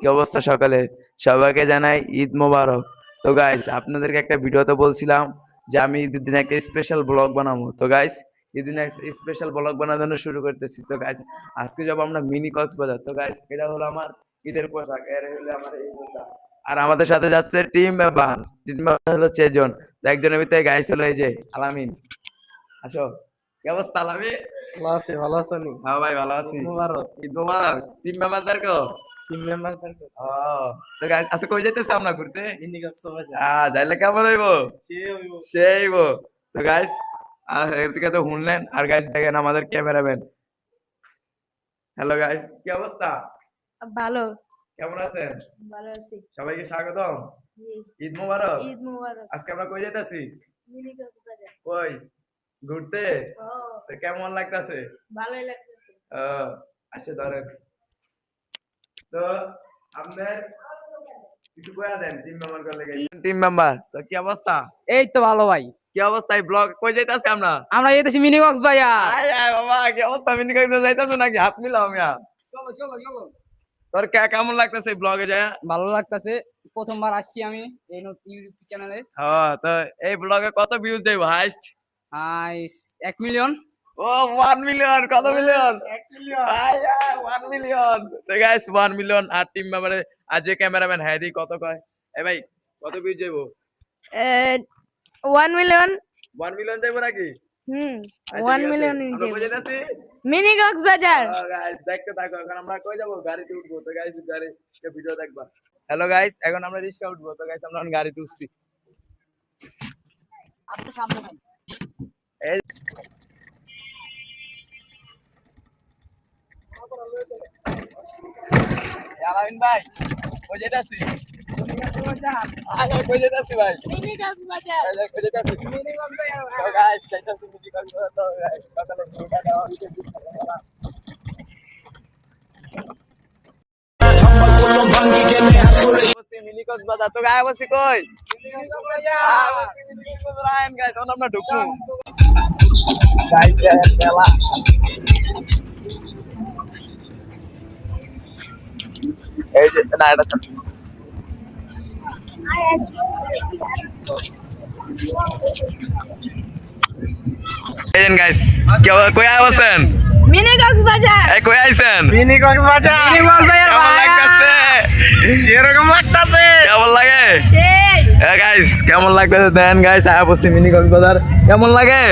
কি অবস্থা সকালে? সবাইকে জানাই ঈদ মোবারক। তো গাইস আপনাদেরকে একটা ভিডিওতে বলছিলাম যে আমি ঈদের দিন একটা স্পেশাল ব্লগ বানাবো। তো গাইস ঈদের দিন স্পেশাল ব্লগ বানানোর জন্য শুরু করতেছি। তো গাইস আজকে যাব আমরা মিনি কক্সবাজার। তো গাইস এটা হলো আমার ঈদের পোশাক, এর হলো আমার এই জুতা। আর আমাদের সাথে যাচ্ছে টিম মেম্বার। টিম মেম্বার হলো 6 জন। তো একজনের ভিতরে গাইস হলো এই যে আলামিন। আসো। কি অবস্থা আলামিন? ভালো আছি, ভালো আছো নি? হ্যাঁ ভাই ভালো আছি। ঈদ মোবারক। ঈদ মোবারক। টিম মেম্বারদেরকে টিম মেম্বারদেরকে ও তো গাইস আজকে কই যাইতেছে আমরা ঘুরতে? মিনি কক্সবাজার। যাইলে কেমন হইব? সেই হইবো। সেই হইব। তো গাইস এদিকে তো শুনলেন আর গাইস দেখেন আমাদের ক্যামেরাম্যান। হ্যালো গাইস কি অবস্থা? ভালো। কেমন আছেন? ভালো আছি। সবাইকে স্বাগতম। জি। ঈদ মোবারক। ঈদ মোবারক। আজকে আমরা কই যাইতাছি? মিনি কক্সবাজার। কই? ঘুরতে? ও তো কেমন লাগতাছে? ভালোই লাগতেছে। ও আচ্ছা ধরেন। তো আপনাদের কিছু কইয়া দেন টিম মেম্বার কল লাগে। টিম মেম্বার তো কি অবস্থা? এই তো ভালো ভাই। কি অবস্থা? এই ব্লগ কই যাইতাছি আমরা? আমরা যেতেছি মিনি কক্সবাজার। আয় আয় বাবা কি অবস্থা? মিনি কক্সবাজার যাইতাছো নাকি? হাত মিলাও মিয়া। চলো চলো চলো। তোর কেমন লাগতেছে এই ব্লগে যায়? ভালো লাগতেছে, প্রথমবার আসছি আমি এই ইউটিউব চ্যানেলে। হ্যাঁ তো এই ব্লগে কত ভিউজ যাইব হাইস্ট? 1 মিলিয়ন। ও 1 মিলিয়ন কত মিলিয়ন? 1 মিলিয়ন। আয় আয় 1 মিলিয়ন। তো গাইস 1 মিলিয়ন আর টিম মেম্বারে আর যে ক্যামেরাম্যান হাইদি কত কয়? এই ভাই কত ভিউজ যাইব? 1 মিলিয়ন। 1 মিলিয়ন যাইব নাকি? আচ্ছা, 1 ঠিক আছে। মিলিয়ন আমরা কই যাইতাছি? মিনি কক্সবাজার। গাইস দেখতে থাকো এখন আমরা কই যাব গাড়িতে উঠবো তো গাইস গাড়িতে ভিডিও দেখবা হ্যালো গাইস এখন আমরা রিক্সা উঠবো তো গাইস আমরা এখন গাড়িতে উঠছি আপনার সামনে ভাই। এই আলামিন ভাই কই যাইতাছি কই যাইতাছি ভাই মিনি কক্সবাজার। কই যাইতাছি মিনি কক্সবাজার। তো গাইস যাইতাছি মিনি কক্সবাজার তো গাইস সকালে ভিডিওটা দেওয়া হইছে মিনি কক্সবাজার তো গায়ে বসি কই মিনি কক্সবাজার। মিনি কক্সবাজার আইন গাইস আমরা ঢুকবো গাইস মেলা এই যে না এটা এই গাইস কই আছেন মিনি কক্সবাজার। এই কই আইছেন মিনি কক্সবাজার। মিনি কক্সবাজার কেমন লাগতেছে এরকম লাগতেছে। কেমন লাগে সেই গাইস কেমন লাগতেছে দেন গাইস আয়া বসে মিনি কক্সবাজার কেমন লাগে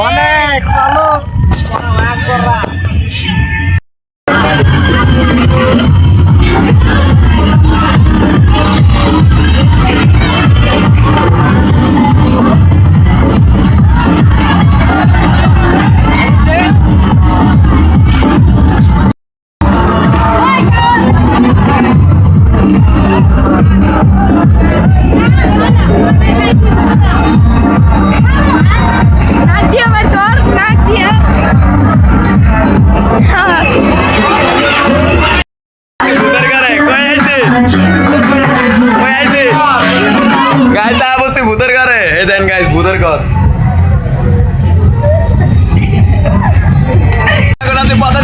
অনেক ভালো। নাক দিয়ে বার কর, নাক দিয়ে। ভূতের ঘরে কই আইছে কই আইছে গাইস আয়া বসে ভূতের ঘরে এই দেন গাইস ভূতের ঘর এখন আছে পথে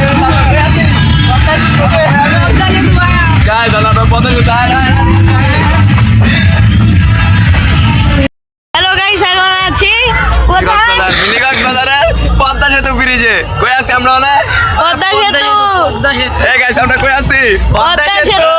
গাইস আমরা পথে হ্যালো গাইস, এখন আছি কোথায়? মিনি কক্সবাজারে পদ্মা সেতু ব্রিজে কই আছি আমরা না পদ্মা সেতু। এই গাইস আমরা কই আছি পদ্মা সেতু।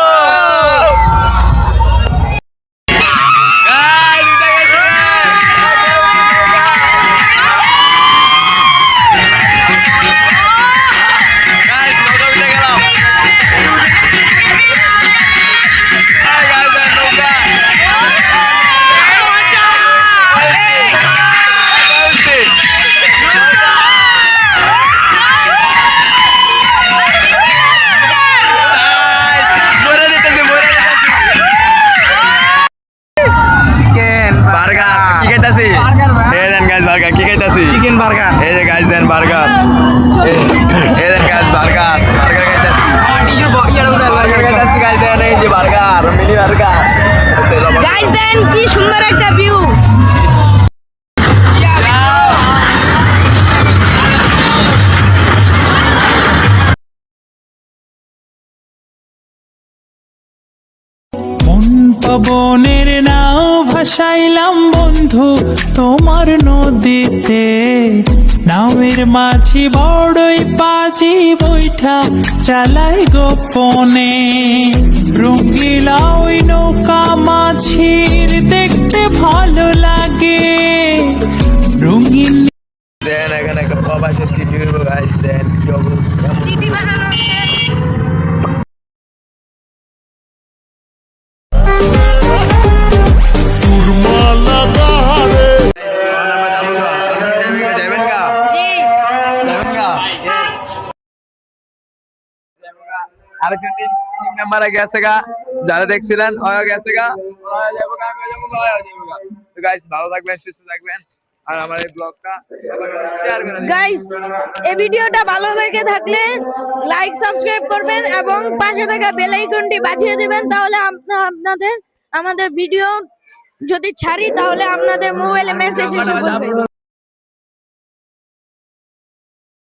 চিকেন বার্গার কি খাইতাছি এই দেন গাইস বার্গার কি খাইতাছি চিকেন বার্গার। এই যে গাইস দেন বার্গার এই দেন গাইস বার্গার বার্গার খাইতাছি বার্গার খাইতাছি গাইস দেন এই যে burger mini burger guys then কি সুন্দর একটা ভিউ। যৌবনের নাও ভাসাইলাম বন্ধু তোমার নদীতে, নামের মাঝি বড়ই পাজি বৈঠা চালাই গোপনে, রঙিলা ওই নৌকা মাঝির দেখতে ভালো লাগে, রঙিন দেন এখানে একটা প্রবাসের সিটি করবো গাইস, দেন কি অবস্থা। সিটি বানানো হচ্ছে। যাবেন গা? জি। যাবেন গা? আরেকজন টিম মেম্বার গেছে গা, যারা দেখছিলেন ওরা গেছে গা, ওরা যাবো গা, আমিও যাবো গা, ওরা যাবো গা। তো গাইস ভালো থাকবেন, সুস্থ থাকবেন, আর আমার এই ব্লগটা শেয়ার করে দিবেন। গাইস, এই ভিডিওটা ভালো লেগে থাকলে লাইক সাবস্ক্রাইব করবেন এবং পাশে থাকা বেল আইকনটি বাজিয়ে দিবেন, তাহলে আপনাদের আমাদের ভিডিও যদি ছাড়ি তাহলে আপনাদের মোবাইলে মেসেজ এসে পড়বে।